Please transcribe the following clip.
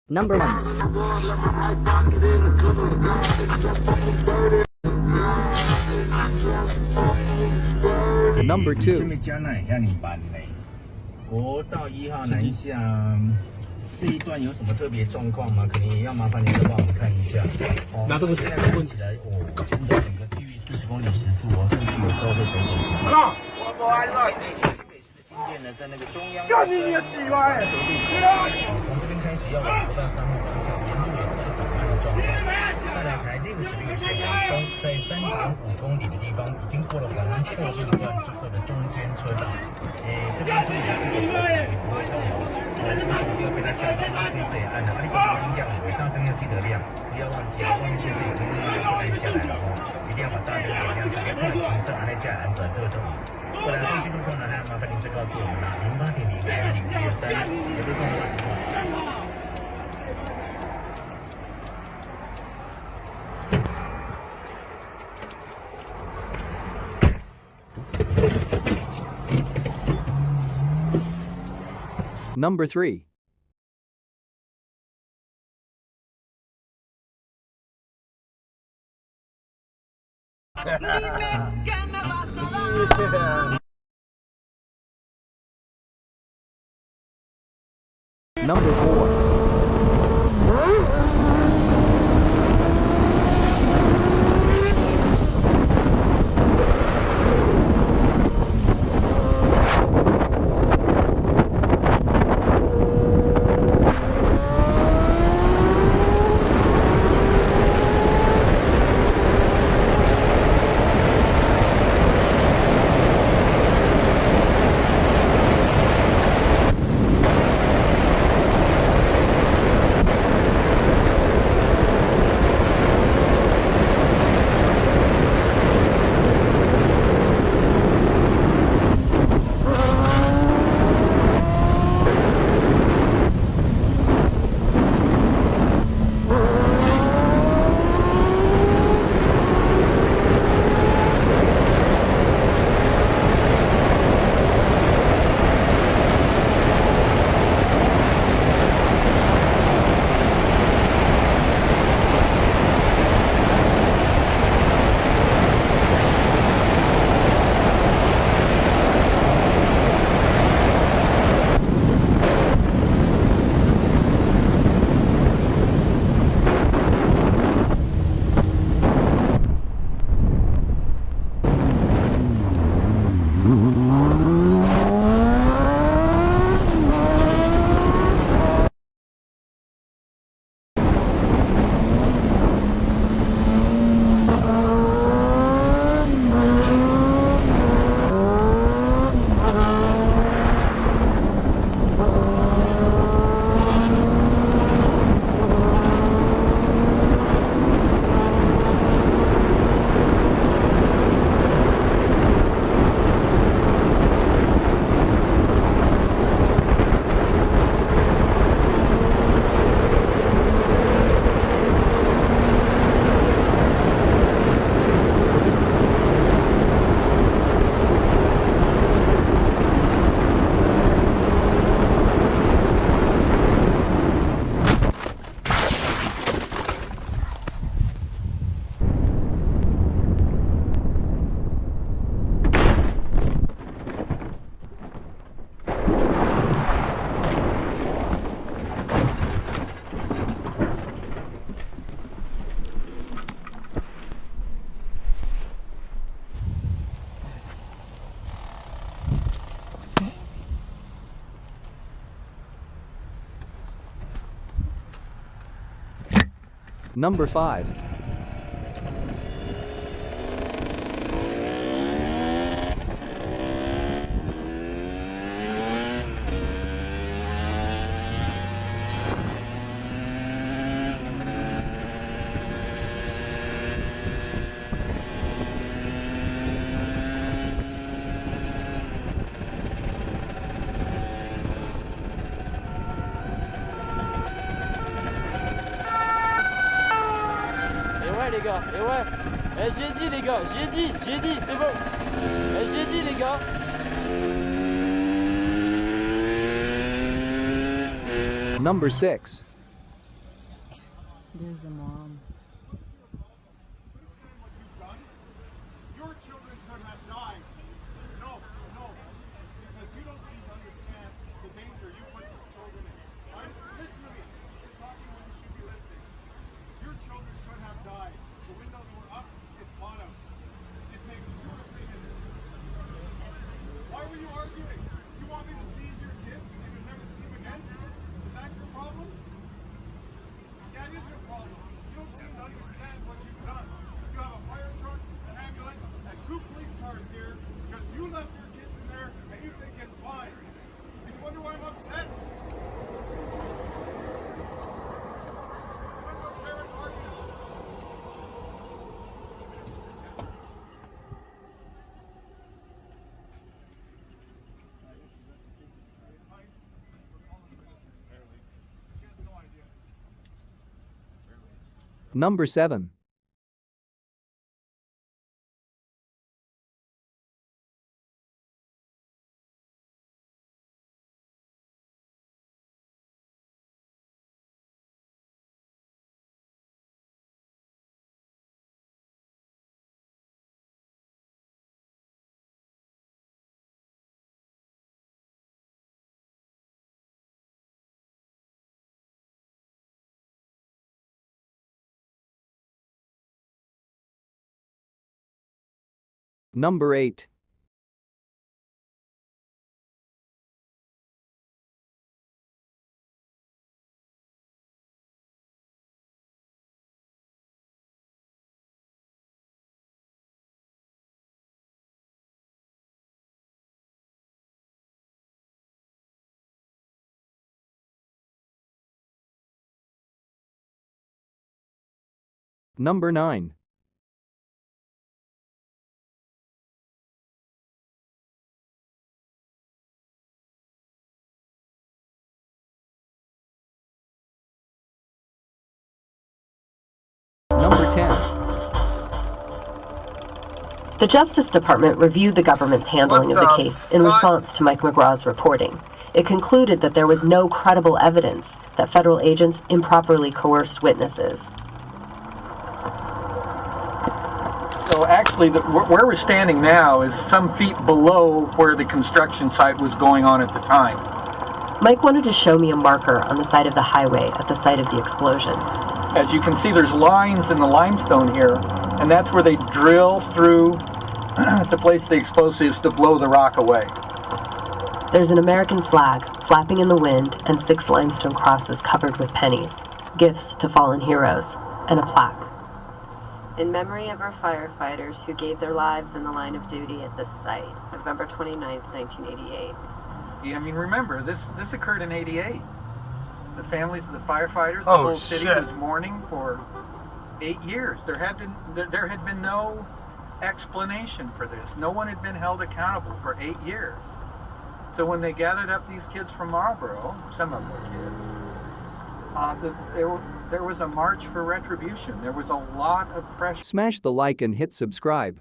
Number 1. Number 2. 国道1号南下这一段有什么特别状况吗？可能要麻烦您再帮我们看一下。那都是现在看起来，真的整个地域40公里时速甚至有时候会整整。我爱了。新建呢，在那个中央。干你也喜欢。从这边开始要往国道3号方向，沿路也是缓慢的状况。再来台66线往东，在3.5公里的地方，已经过了黄错路段之后的中间车道。这边注意不会动哦。出手不要被它吓到，黑色也暗了。你把灯亮，尾大灯要记得亮，不要忘记了，外面现在已经慢慢暗下来了哦，一定要把刹灯点亮，特别看清楚，那加安转特重。不然后续路况呢，还要麻烦您再告诉我们啦，08.00113，有路况的情况。Number 3. Number 4. Number 5. Les gars, et ouais, j'ai dit les gars, j'ai dit, c'est bon, j'ai dit les gars. Number 6. There's the mom. Your children could have died. No, because you don't seem to understand the danger you put your children in. Listen to me. You're talking when you should be listening. Your children could have died. The windows were up. It's hot out. It takes 2 or 3 minutes. Why were you arguing? You want me to seize your kids and you'll never see them again? Is that your problem? That is your problem. You don't seem to understand what you've done. You have a fire truck, an ambulance, and 2 police cars here because you left your kids in there and you think it's fine. And you wonder why I'm upset? That's what parents argue. Number 7. Number 8. Number 9. Number 10. The Justice Department reviewed the government's handling of the case in response to Mike McGraw's reporting. It concluded that there was no credible evidence that federal agents improperly coerced witnesses. So actually, where we're standing now is some feet below where the construction site was going on at the time. Mike wanted to show me a marker on the side of the highway at the site of the explosions. As you can see, there's lines in the limestone here, and that's where they drill through to place the explosives to blow the rock away. There's an American flag flapping in the wind and 6 limestone crosses covered with pennies, gifts to fallen heroes, and a plaque. In memory of our firefighters who gave their lives in the line of duty at this site, November 29, 1988. I mean, remember, this occurred in '88. The families of the firefighters, the whole city was mourning for 8 years. There had been no explanation for this. No one had been held accountable for 8 years. So when they gathered up these kids from Marlboro, some of them were kids, there was a march for retribution. There was a lot of pressure. Smash the like and hit subscribe.